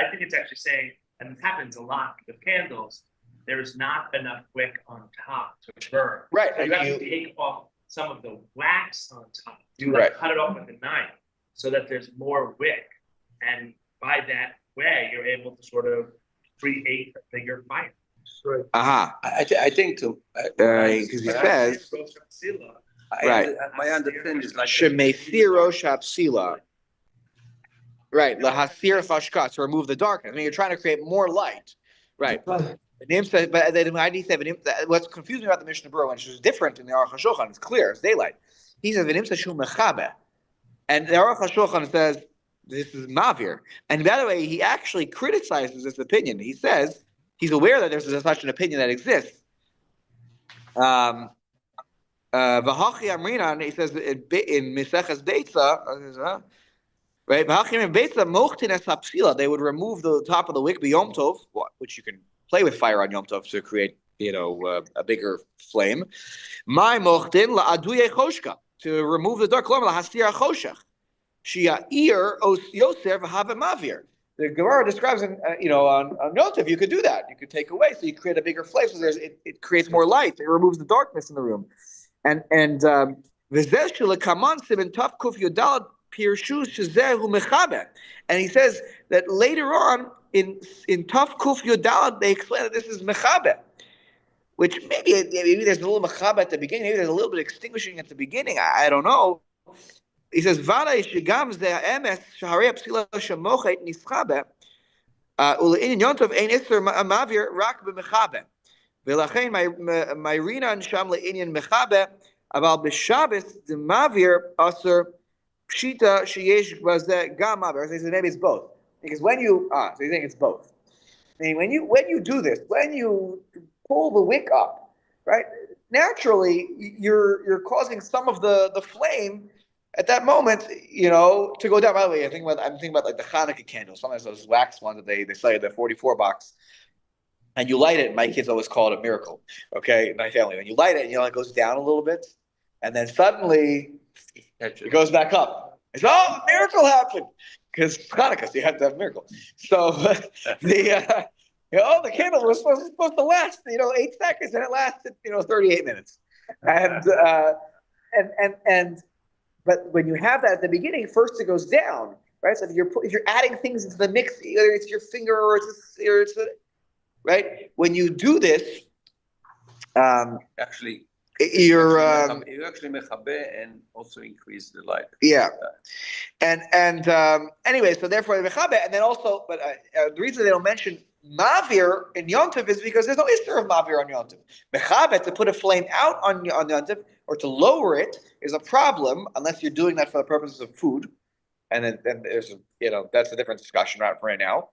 Speaker 5: think it's actually saying, and it happens a lot with candles. There's not enough wick on top to burn.
Speaker 1: Right.
Speaker 5: So you have to take off some of the wax on top. You cut it off with a knife so that there's more wick, and by that way, you're able to sort of create a bigger fire.
Speaker 2: Right.
Speaker 4: I think too.
Speaker 1: Because he says, right.
Speaker 4: My understanding is like
Speaker 1: Shemesiro Shapsila. Right. Lahasir Fashkat, to remove the darkness. I mean, you're trying to create more light. Right. The name says, but then what's confusing about the Mishnah Berurah, which is different in the Aruch HaShulchan, it's clear, it's daylight. He says, and the Aruch HaShulchan says, this is Mavir. And by the way, he actually criticizes this opinion. He says, he's aware that there's such an opinion that exists. V'hachi amrinan, he says in Meseches Beitza, right? V'hachi in Beitza mochtin es hapsila. They would remove the top of the wick b'Yom Tov, which you can play with fire on Yom Tov to create, a bigger flame. My mochtin la'aduye choshka, to remove the dark. Klom lahastir choshech. Shia ir os yoser v'have mavir. The Gemara describes, on Yom Tov, you could do that. You could take away, so you create a bigger flame. So it creates more light. It removes the darkness in the room. And he says that later on in Taf Kuf Yodalad they explain that this is mechabe, which maybe there's a little mechabe at the beginning, maybe there's a little bit extinguishing at the beginning. I don't know. He says Vada shegam ze ha'emes shaharei psila shemochet nischabe ulein yontov ein iser mavir rak b'mechabe v'lachein ma'irinan sham le'inyan mechabe. About b'Shabbos, the mavir aser pshita sheyesh bazeh gam mavir. So he says maybe it's both, because when you so you think it's both. I mean, when you do this, when you pull the wick up, right? Naturally, you're causing some of the flame at that moment, to go down. By the way, I'm thinking about like the Hanukkah candles. Sometimes those wax ones that they sell you, the 44 box. And you light it, my kids always call it a miracle. Okay, my family. When you light it, it goes down a little bit, and then suddenly it goes back up. It's a miracle happened, because Hanukkah, so you have to have a miracle. So the candle was supposed to last 8 seconds, and it lasted 38 minutes. But when you have that at the beginning, first it goes down, right? So if you're adding things into the mix, either it's your finger or it's right? When you do this,
Speaker 4: actually,
Speaker 1: you're
Speaker 4: you actually mechabe and also increase the light.
Speaker 1: Yeah, and anyway, so therefore the mechabe, and then also, but the reason they don't mention mavir in Yom Tov is because there's no issur of mavir on Yom Tov. Mechabe, to put a flame out on Yom Tov or to lower it is a problem unless you're doing that for the purposes of food, and then there's that's a different discussion right now.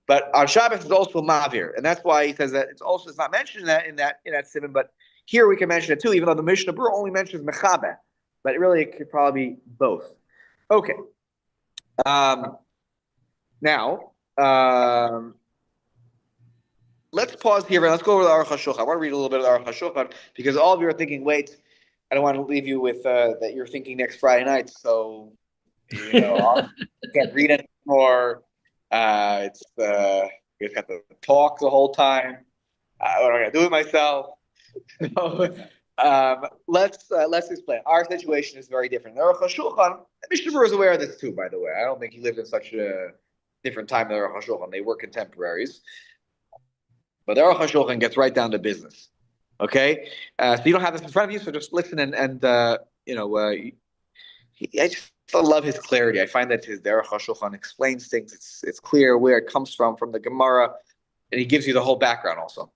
Speaker 1: But on Shabbos is also mavir, and that's why he says that it's not mentioned in that siman. But here we can mention it too, even though the Mishnah Berurah only mentions mechabe, but really it could probably be both. Okay. Now let's pause here and let's go over the Aruch HaShulchan. I want to read a little bit of the Aruch HaShulchan because all of you are thinking, wait, I don't want to leave you with that you're thinking next Friday night, so I can't read anymore. It's you got to talk the whole time. What am I gonna do with myself? So, let's explain. Our situation is very different. The Aruch HaShulchan, Mishnah Berurah is aware of this too, by the way. I don't think he lived in such a different time than the Aruch HaShulchan. They were contemporaries, but the Aruch HaShulchan gets right down to business. Okay, so you don't have this in front of you, so just listen and I just love his clarity. I find that his Aruch HaShulchan explains things. It's clear where it comes from the Gemara, and he gives you the whole background also.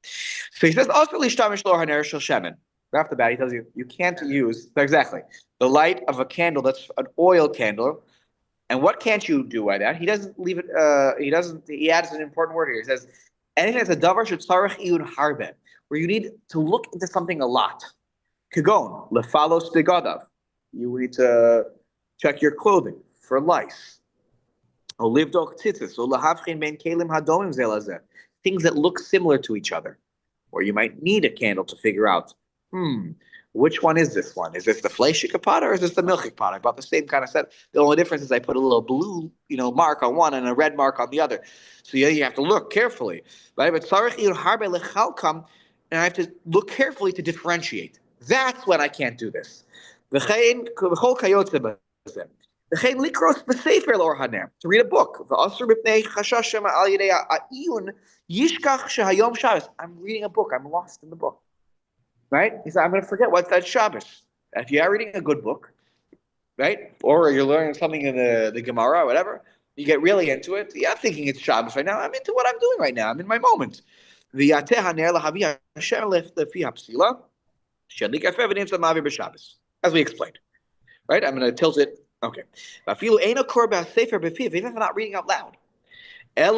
Speaker 1: So he says, also lishtamish lo haner shel shemen. Right off the bat, he tells you can't use exactly the light of a candle that's an oil candle. And what can't you do by that? He doesn't leave it. He adds an important word here. He says, anything that's a davar shetzarich iyun harbe, where you need to look into something a lot. Kagon lefalos begadav. You need to check your clothing for lice. Things that look similar to each other, or you might need a candle to figure out, which one is this one? Is this the fleishik pot or is this the milchik pot? I bought the same kind of set. The only difference is I put a little blue, mark on one and a red mark on the other. So you have to look carefully, right? But and I have to look carefully to differentiate. That's when I can't do this. To read a book. I'm reading a book. I'm lost in the book. Right? He said, I'm going to forget what's that Shabbos. If you are reading a good book, right? Or you're learning something in the Gemara or whatever, you get really into it. Yeah, I'm thinking it's Shabbos right now. I'm into what I'm doing right now. I'm in my moment. As we explained. Right? I'm going to tilt it. Okay. Even if I'm not reading out loud. I'm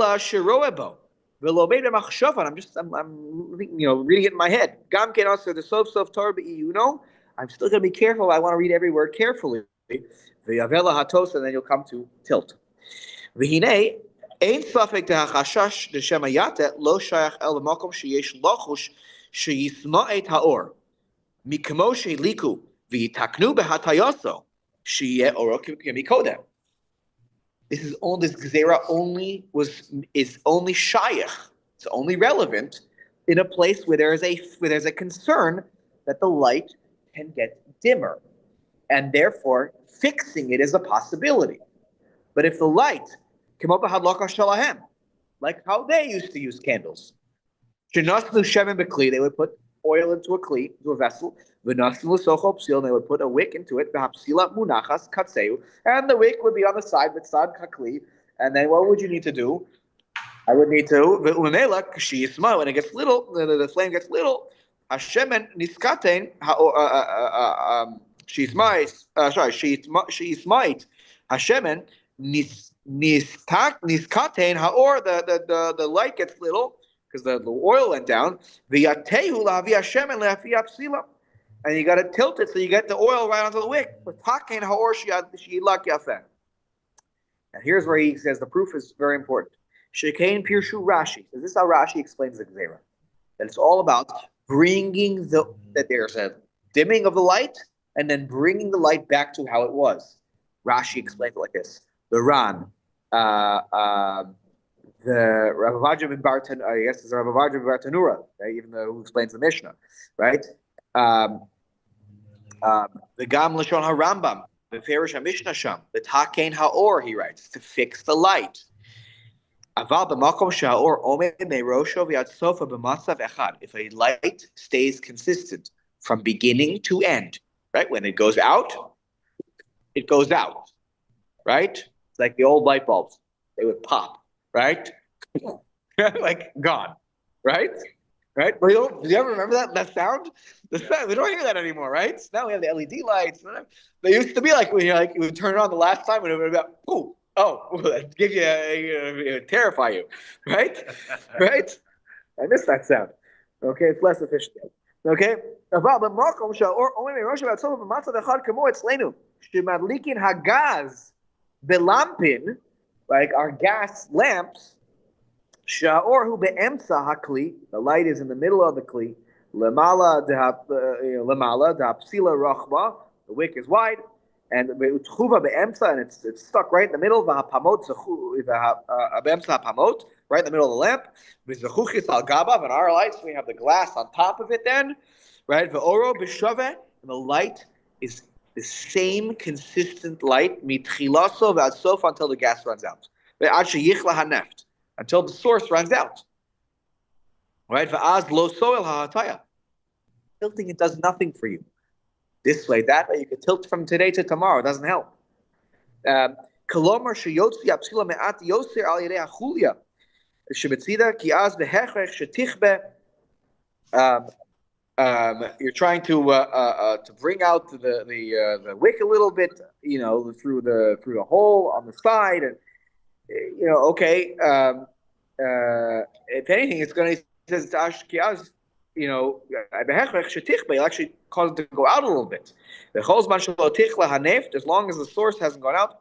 Speaker 1: reading it in my head. I'm still going to be careful. I want to read every word carefully. V'yavela hatos, and then you'll come to tilt. V'hinei, ein safek dehachashash d'shem hayate lo shayach el makom sheyesh lochush sheyisma'et haor mikamo sheliku v'yitaknu behatayoso sheyeh oro k'mikodem. This gzera is only shayach. It's only relevant in a place where there's a concern that the light can get dimmer, and therefore fixing it is a possibility. But if the light came up shalahem, like how they used to use candles, they would put oil into a kli, into a vessel. They would put a wick into it, and the wick would be on the side with sad kakli. And then what would you need to do? I would need to, when it gets little, the flame gets little, Hashemen niskaten, she's might, Hashemen niskaten haor, the light gets little because the oil went down. V'yatehu lavi Hashemen le'afi apsila, and you got to tilt it so you get the oil right onto the wick. Taken haor she'ilak yafen. And here's where he says the proof is very important. Shekain Pirshu Rashi. This is how Rashi explains the Gzera. That it's all about bringing that there's a dimming of the light and then bringing the light back to how it was. Rashi explains it like this. The Ran, the Rav Avadja ben Bartanura, I guess it's Rav Avadja ben Bartanura, right? Even though who explains the Mishnah, right? The Gam Lashon HaRambam, the Ferish HaMishnah Sham, the Takein HaOr, he writes, to fix the light. If a light stays consistent from beginning to end, right? When it goes out, right? It's like the old light bulbs. They would pop, right? Like gone, right? Right? Do you ever remember that sound? The sound, we don't hear that anymore, right? Now we have the LED lights. They used to be like when you would turn it on the last time and it would be like, poof. Oh, give you terrify you, right? Right? I miss that sound. Okay, it's less efficient. Okay? Like our gas lamps, the light is in the middle of the kli. The wick is wide. And it's stuck right in the middle. Right in the middle of the lamp. And our lights, we have the glass on top of it then. Right? And the light is the same consistent light until the gas runs out. Until the source runs out. Right? Tilting, it does nothing for you. This way, that way, you could tilt from today to tomorrow. It doesn't help. You're trying to bring out the wick a little bit, through the hole on the side, and okay. If anything, it's going to you'll actually cause it to go out a little bit. As long as the source hasn't gone out,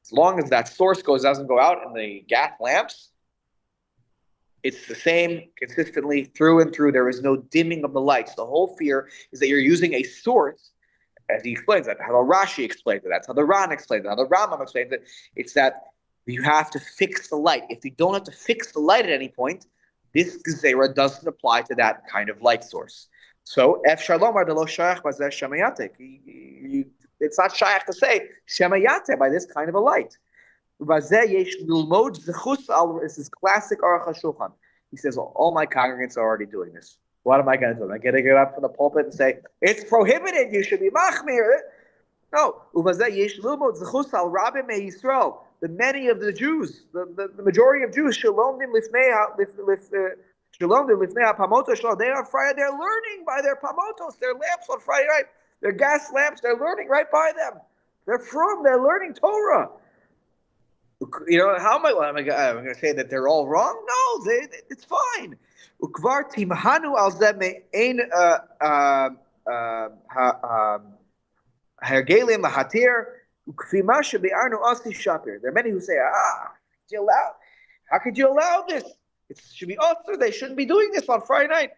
Speaker 1: as long as that source doesn't go out in the gas lamps, it's the same consistently through and through. There is no dimming of the lights. The whole fear is that you're using a source, as he explains that, how the Rashi explains it, that's how the Ran explains it, how the Rambam explains it. It's that you have to fix the light. If you don't have to fix the light at any point, this Gezerah doesn't apply to that kind of light source. So, it's not shayach to say shemayate by this kind of a light. This is classic Aruch HaShulchan. He says, all my congregants are already doing this. What am I going to do? Am I going to get up from the pulpit and say, it's prohibited, you should be machmir? No. The many of the Jews, the majority of Jews, they are on Friday, they're learning by their pamotos, their lamps on Friday night, their gas lamps, they're learning right by them. They're learning Torah. How am I going to say that they're all wrong? No, it's fine. וכבר תמהנו על זה מעין הרגלים להתיר, וכפי מה שביארנו אסי שפיר. There are many who say, how could you allow this? It should be also, they shouldn't be doing this on Friday night.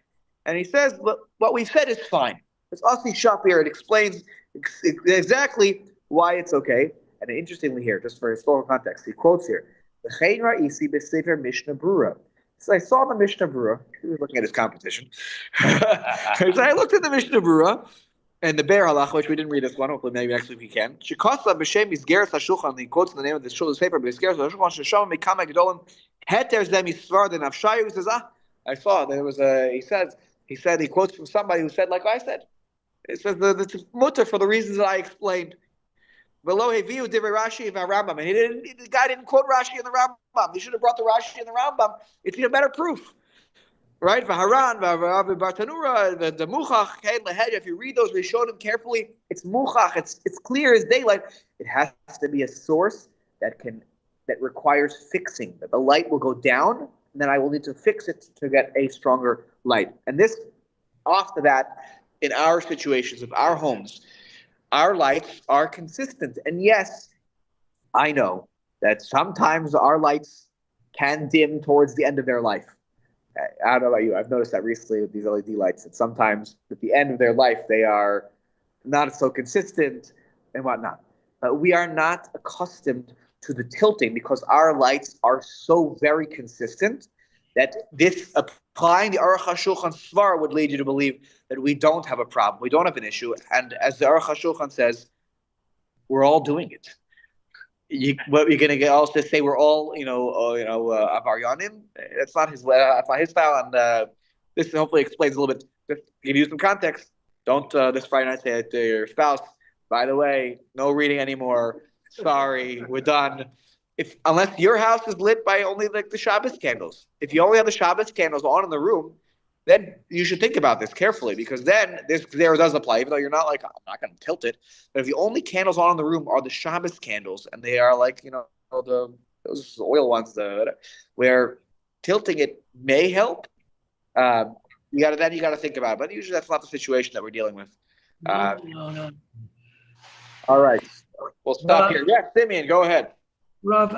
Speaker 1: And he says, what we've said is fine. It's Asi Shapir. It explains exactly why it's okay. And interestingly here, just for historical context, he quotes here, "V'chein ra'isi b'sefer Mishnah Brura." So I saw the Mishnah Brura. He was looking at his competition. So I looked at the Mishnah Brura and the Be'er Halacha, which we didn't read this one. Hopefully, maybe next week we can. Shekasa b'shem Misgeres HaShulchan. He quotes the name of the Shulchan paper. Misgeres HaShulchan Shesham Mikama Gedolim Heter Zem Yisvar Den Avshayu. He says, I saw there was a. He said he quotes from somebody who said, like I said. It says the mutter for the reasons that I explained. Below Heviu Divrei Rashi and Rambam, and the guy didn't quote Rashi and the Rambam. He should have brought the Rashi and the Rambam. It's even better proof, right? V'Haran, Bartanura, the Muchach, if you read those Rishonim carefully, it's Muchach. It's clear as daylight. It has to be a source that requires fixing. That the light will go down, and then I will need to fix it to get a stronger light. And this, off the bat. In our situations of our homes, our lights are consistent. And yes, I know that sometimes our lights can dim towards the end of their life. I don't know about you. I've noticed that recently with these LED lights, that sometimes at the end of their life, they are not so consistent and whatnot. But we are not accustomed to the tilting because our lights are so very consistent that this applying the Aruch HaShulchan Svar would lead you to believe that we don't have a problem, we don't have an issue, and as the Aruch HaShulchan says, we're all doing it. What you're going to also say we're all, avaryanim? That's not his style, and this hopefully explains a little bit. Just to give you some context. Don't this Friday night say to your spouse, by the way, no reading anymore. Sorry, we're done. Unless your house is lit by only like the Shabbos candles. If you only have the Shabbos candles on in the room, then you should think about this carefully because then this there does apply, even though you're not like, I'm not going to tilt it. But if the only candles on in the room are the Shabbos candles and they are like, those oil ones, where tilting it may help, you got to think about it. But usually that's not the situation that we're dealing with.
Speaker 2: No.
Speaker 1: All right. We'll stop here. Yeah, Simeon, go ahead.
Speaker 2: Rav,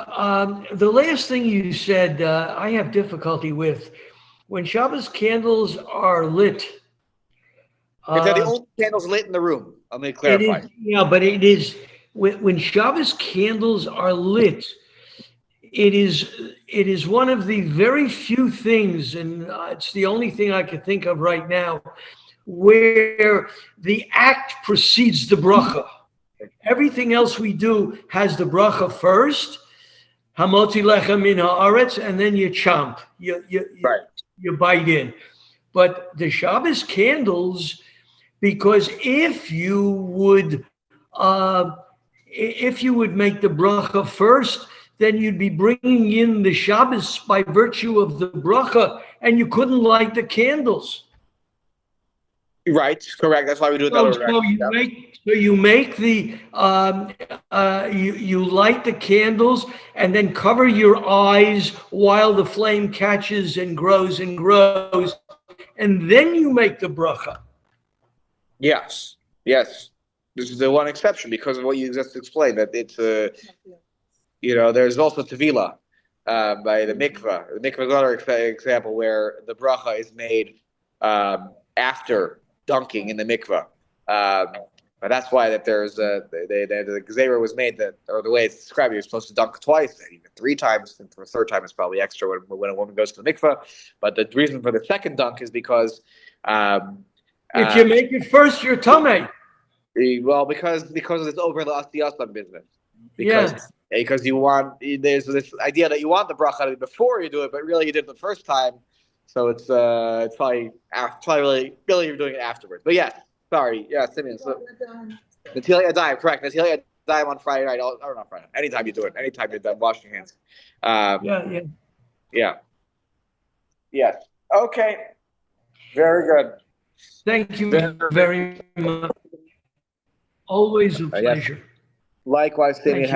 Speaker 2: the last thing you said, I have difficulty with. When Shabbos candles are lit,
Speaker 1: If they're the only candles lit in the room, let me clarify.
Speaker 2: But it is when Shabbos candles are lit. It is one of the very few things, and it's the only thing I can think of right now, where the act precedes the bracha. Everything else we do has the bracha first, hamotzi lechem min haaretz, and then you chomp, you bite in. But the Shabbos candles, because if you would make the bracha first, then you'd be bringing in the Shabbos by virtue of the bracha, and you couldn't light the candles.
Speaker 1: Right, correct. That's why we do it.
Speaker 2: So you make the you light the candles and then cover your eyes while the flame catches and grows, and then you make the bracha.
Speaker 1: Yes. This is the one exception because of what you just explained. That it's there's also tevila by the mikvah. The mikvah is another example where the bracha is made after dunking in the mikvah. But that's why that there's the gzeira was made or the way it's described, you're supposed to dunk twice, even 3 times, and for a third time it's probably extra when a woman goes to the mikvah. But the reason for the second dunk is because
Speaker 2: if you make it first, you're tummy.
Speaker 1: Well, because it's over the asiyasam business. Because there's this idea that you want the bracha before you do it, but really you did it the first time. So it's probably really you're doing it afterwards. But yes, sorry, Simeon. So Natilia Adayim, correct. Natilia Adayim on Friday night, or not Friday. Anytime you do it, anytime you're done washing your hands. Yes. Okay. Very good.
Speaker 2: Thank you very much. Always a pleasure.
Speaker 1: Likewise, Simeon.